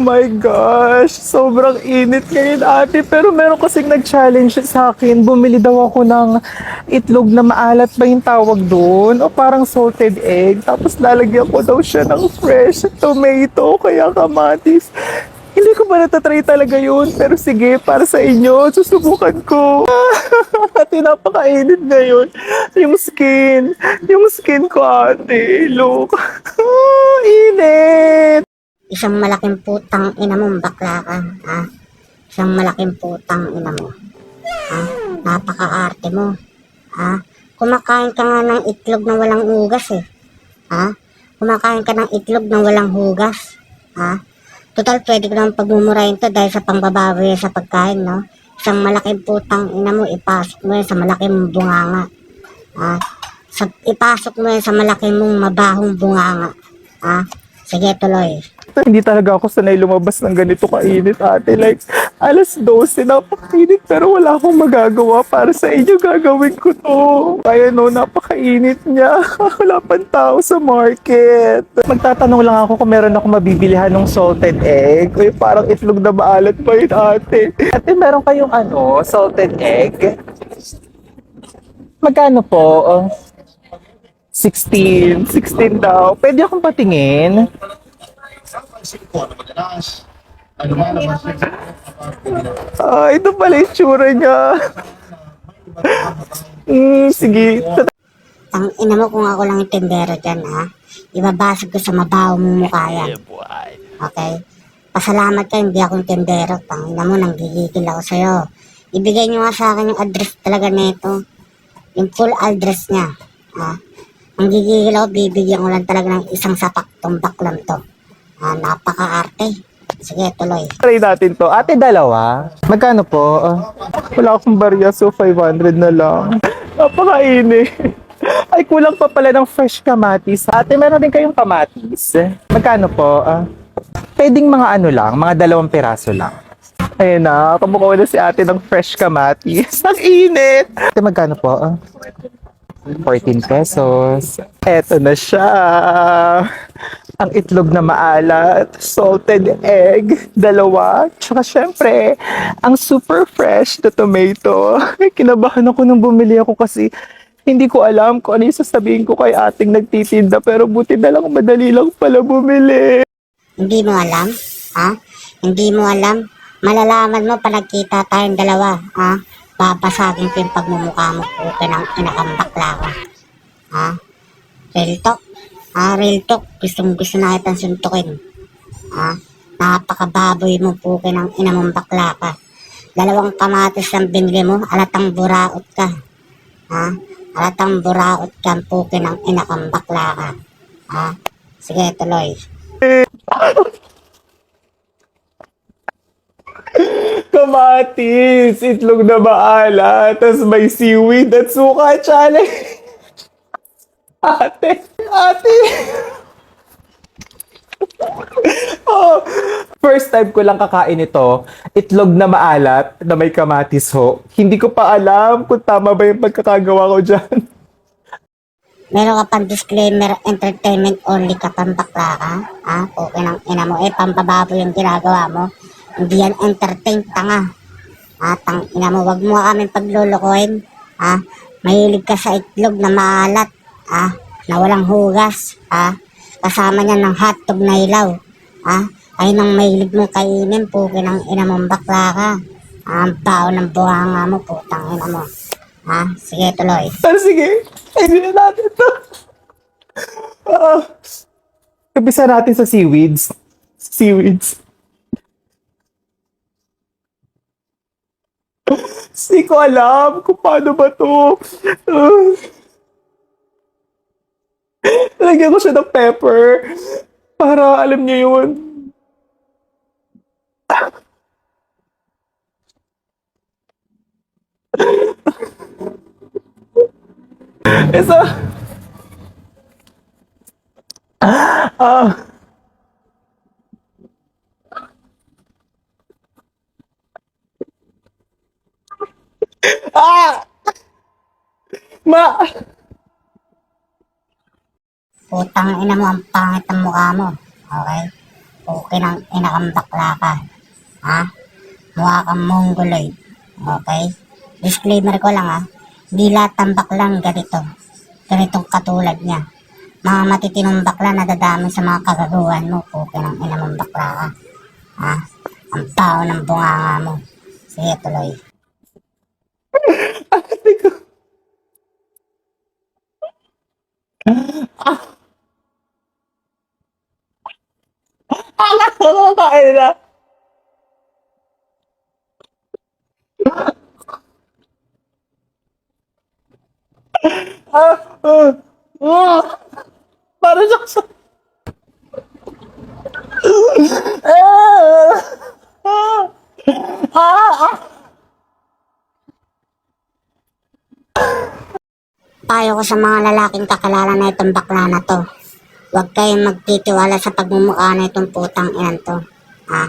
my gosh, sobrang init ngayon ate. Pero meron kasing nag-challenge sa akin. Bumili daw ako ng itlog na maalat ba yung tawag doon? O parang salted egg. Tapos lalagyan ko daw siya ng fresh tomato, kaya kamatis. Hindi ko pa natatry talaga yun. Pero sige, para sa inyo, susubukan ko. Ate, napakainit ngayon. Yung skin ko ate, look. Init. Isang malaking putang ina mo, bakla ka, ha? Isang malaking putang ina mo, ha? Napaka-arte mo, ha? Kumakain ka nga ng itlog na walang hugas, eh, ha? Kumakain ka ng itlog na walang hugas, ha? Total, pwede ko naman pagmumurahin to dahil sa pangbabawi sa pagkain, no? Isang malaking putang ina mo, ipasok mo yan sa malaking bunganga, ha? Ipasok mo yan sa malaking mong mabahong bunganga, ha? Sige, tuloy. Hindi talaga ako sanay lumabas ng ganito kainit ate. Like, alas 12, napakainit pero wala akong magagawa. Para sa inyo gagawin ko to. Kaya no, napakainit niya. Wala pang tao sa market. Magtatanong lang ako kung meron ako mabibilihan ng salted egg. Uy, parang itlog na maalat pa yun ate. Ate, meron kayong salted egg? Magkano po? 16 daw. Pwede akong patingin? Ito pala yung tsura niya. Sige. Ang ina mo kung ako lang yung tindero dyan, ha? Ibabasag ko sa mabaho mong mukha yan. Okay? Pasalamat ka, hindi ako yung tindero. Tang ina mo, nanggigigil ako sa'yo. Ibigay nyo nga sa akin yung address talaga nito. Yung full address niya. Ha? Ang gigigil ako, bibigyan ko lang talaga ng isang sapak tong baklang to. Napaka-arte. Sige, tuloy. Try natin to. Ate, dalawa. Magkano po? Wala akong barya, so 500 na lang. Napakainit. Ay, kulang pa pala ng fresh kamatis. Ate, meron din kayong kamatis. Magkano po? Pwedeng mga mga 2 piraso lang. Ayun na, kumukuha na si ate ng fresh kamatis. Ang init! Ate, magkano po? 14 pesos. Eto na siya. Ang itlog na maalat, salted egg, 2. Tsaka syempre, ang super fresh na tomato. Kinabahan ako nung bumili ako kasi hindi ko alam kung ano yung sasabihin ko kay ating nagtitinda. Pero buti na lang, madali lang pala bumili. Hindi mo alam? Ha? Hindi mo alam? Malalaman mo pa nagkita tayong dalawa, ha? Babasagin ko yung pagmumukha mo po ng inakambakla ko. Ha? Real talk? Ha? Real talk? Gusto na kitang suntukin. Ha? Napakababoy mo po ng inamong bakla ka. 2 kamatis ang binili mo, alatang buraot ka. Ha? Alatang buraot ka po ng inakambakla ka. Ha? Sige, tuloy. Kamatis, itlog na maalat, tas may seaweed at suka challenge. Ate. First time ko lang kakain ito, itlog na maalat na may kamatis ho. Hindi ko pa alam kung tama ba yung pagkakagawa ko dyan. Meron ka pang disclaimer, entertainment only ka pang bakla ka? Ha? Okay ng ina mo, pampababo yung ginagawa mo. Hindi yan entertain, tanga. Ha? Tang ina mo, wag mo kami paglulukoyin. Ha? Mahilig ka sa itlog na maalat. Ha? Na walang hugas. Ha? Kasama niya ng hotdog na ilaw. Ha? Ay nang mahilig mo kainin, puki ng ina mong bakla ka. Ang bao ng buhanga mo, putang ina mo. Ha? Sige, tuloy. Pero sige, hindi na natin ito. Kabisa natin sa seaweeds. Hindi ko alam kung paano ba to. Lagyan ko siya ng pepper. Para alam niyo yun. Isa. Ah. Ah! Ma! Putang ina mo, ang pangit ng mukha mo. Okay? Okay ng inakang bakla ka. Ha? Mukha kang mongoloid. Okay? Disclaimer ko lang ha. Hindi lahat ng baklang ganito. Ganitong katulad niya. Mga matitinong bakla na dadami sa mga kagagawan mo. Okay ng ina mong bakla ka. Ha? Ang tao ng bunganga mo. Sige, tuloy. Ate ko. Nakakain na. Ah, ah, ah. Para siyang sa... Ah, ah, ah. Payo ko sa mga lalaking kakilala na itong bakla na to. Huwag kayong magtitiwala sa pagmumukha na itong putang inan to. Ha?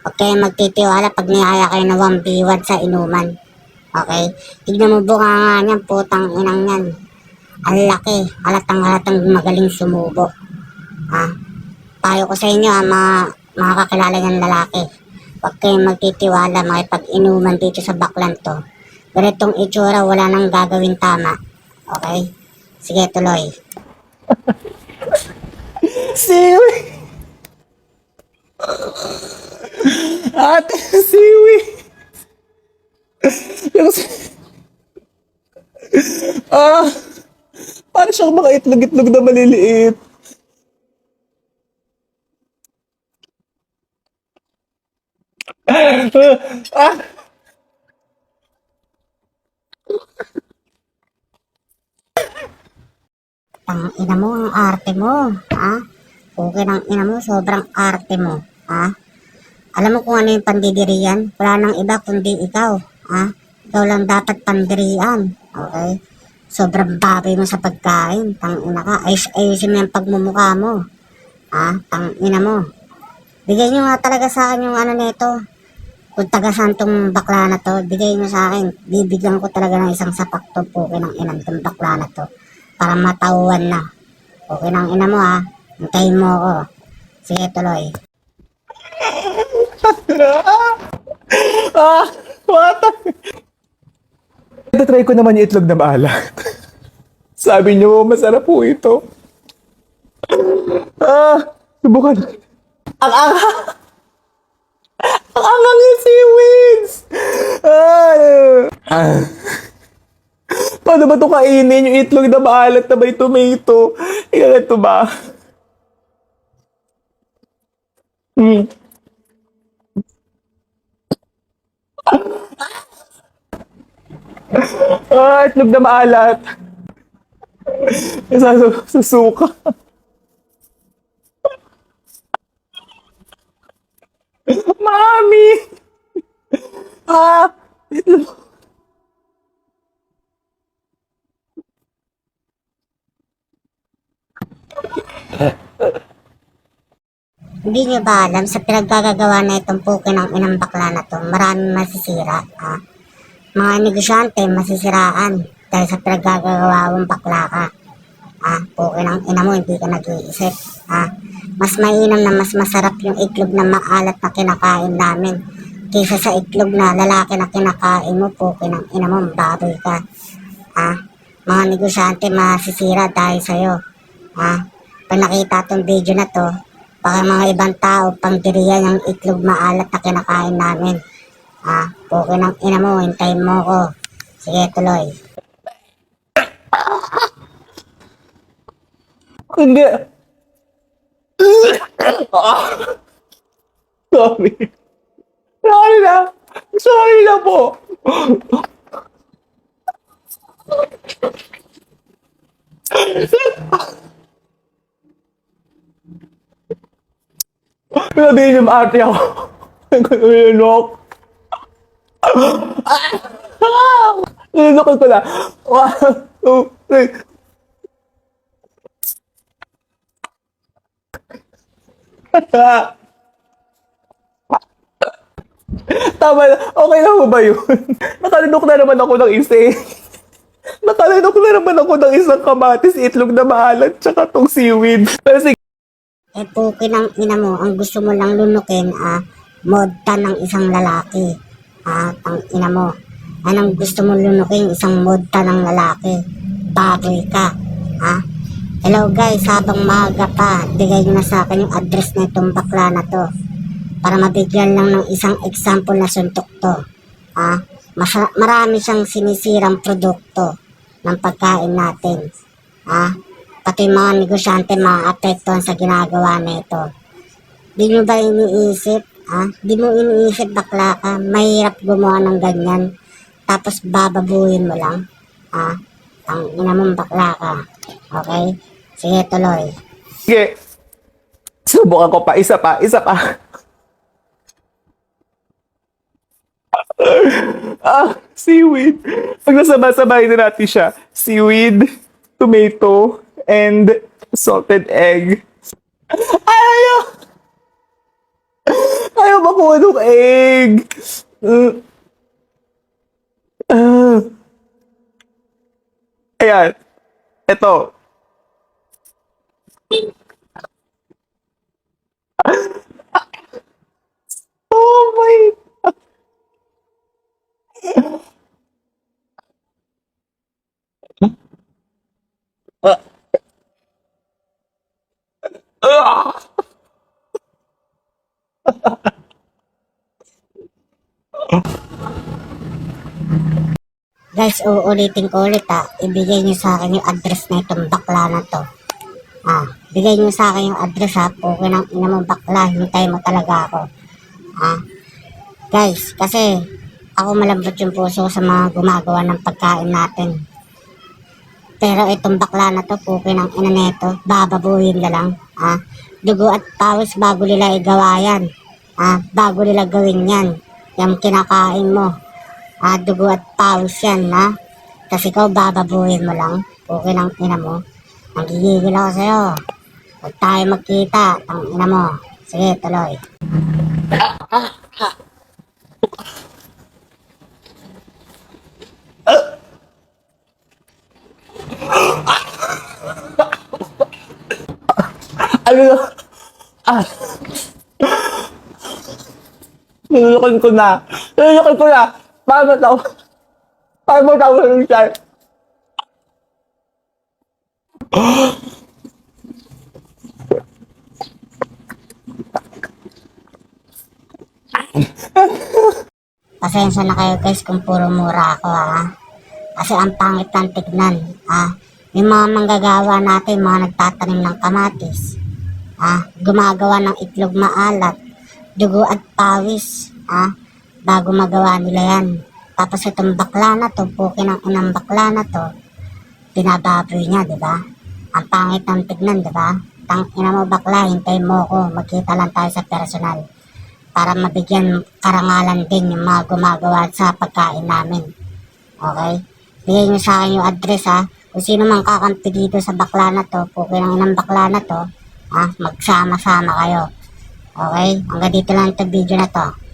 Huwag kayong magtitiwala pag niyaya kayo na 1v1 sa inuman. Okay? Tignan mo bunga nga niyan, putang inang yan. Ang laki, halatang magaling sumubo. Ha? Payo ko sa inyo ha, mga kakilala niyang lalaki. Huwag kayong magtitiwala makipag-inuman dito sa baklan to. Ganitong itsura, wala nang gagawin tama. Okay? Sige, tuloy. Siwi. Ate, siwi. Yung ah, para siyang mga itlog-itlog na maliliit. Ah, Ang ina mo, ang arte mo. Ha? Okay ng ina mo, sobrang arte mo. Ha? Alam mo kung ano yung pandidirian? Wala nang iba kundi ikaw. Ha? Ikaw lang dapat pandirian. Okay? Sobrang baboy mo sa pagkain. Tang ina ka. Ayusin mo yung pagmumukha mo. Ha? Tang ina mo. Bigay nyo nga talaga sa akin yung ano nito. Kung taga-santong bakla na to, bigay nyo sa akin. Bibigyan ko talaga ng isang sapak to po ng inang tong bakla na to. Para matauhan na. Okay ng ina mo ha. Hintayin mo ako. Sige, tuloy. ah, what? Try ko naman yung itlog na maalat. Sabi niyo, masarap po ito. Ah, subukan. Ang anghang. Ang anghang yung seaweeds. Ah. Paano ba ito kainin? Yung itlog na maalat na may tomato. Ika ito ba? Hmm. Ah, itlog na maalat. Sa suka. Mami! Ah! Itlog. Hindi nyo ba alam sa pinaggagawa na itong puke ng inang bakla na to, maraming masisira. Ha? Mga negosyante masisiraan dahil sa pinaggagawa mong bakla ka. Puke ng ina mo, hindi ka nag-iisip. Ha? Mas mainam na mas masarap yung itlog na maalat na kinakain namin kaysa sa itlog na lalaki na kinakain mo, puke ng ina mo, baboy ka. Ha? Mga negosyante masisira dahil sa'yo. Ha? Pag nakita tong video na to, baka mga ibang tao pangdiriyan yung itlog maalat na kinakain namin. Puke ng ina mo, hintayin mo ko. Sige, tuloy. Hindi. Ah, sorry. Sorry na. Sorry na po. Sabihin yung ate ako. Nilunok. Nilunok ko na. 1, 2, 3. Tama na. Okay na ho ba yun? Nakalunok na naman ako ng isa eh. Nakalunok na naman ako ng isang kamatis, itlog na maalat, tsaka tong seaweed. Pero sige. Eh, puki ng ina mo, ang gusto mo lang lunukin, modta ng isang lalaki. Tang ina mo. Anong gusto mo lunukin, isang modta ng lalaki. Baboy ka. Hello guys, habang maaga pa, bigay nyo na sa akin yung address na itong bakla na to. Para mabigyan lang ng isang example na suntok to. Marami siyang sinisirang produkto ng pagkain natin. Pati mga negosyante maaapektuhan sa ginagawa nito. Di mo ba iniisip? Di mo iniisip bakla ka? Mahirap gumawa ng ganyan. Tapos bababuhin mo lang. Ang ina mong bakla ka. Okay? Sige, tuloy. Sige. Subukan ko pa. Isa pa. Seaweed. Pag nasabay-sabay na natin siya. Seaweed, tomato, and salted egg. Ayaw! Ayaw makuha ng egg. Ayan. Ito. Oh my. Guys, uulitin ko ulit ibigay nyo sa akin yung address na itong bakla na to. Bigay nyo sa akin yung address puki ng ina mong bakla, hintay mo talaga ako. Guys, kasi ako malambot yung puso sa mga gumagawa ng pagkain natin. Pero itong bakla na to, puki ng ina neto, bababuhin na lang. Dugo at pawis bago nila igawa yan. Bago nila gawin yan. Yung kinakain mo. Dugo at pawis yan, Kasi ikaw bababuhin mo lang. Puki ng ina mo. Nagigigil ako sa'yo. Huwag tayo magkita, tang ina mo. Sige, tuloy. Nilulukin ko na. Paano mo tawag siya? Pasensya na kayo guys kung puro mura ako Kasi ang pangit ng tignan. Yung mga manggagawa natin, mga nagtatanim ng kamatis. Gumagawa ng itlog maalat, dugo at pawis. Bago magawa nila yan. Tapos itong bakla na to, puki ng inang bakla na to, binababoy niya, di ba? Ang pangit ng tignan, di ba? Tang ina mo bakla, hintayin mo ko, magkita lang tayo sa personal. Para mabigyan karangalan din yung mga gumagawa sa pagkain namin. Okay? Bigay nyo sa akin yung address Kung sino mang kakampi dito sa bakla na to, puki ng inang bakla na to, magsama-sama kayo. Okay? Hanggang dito lang ito video na to.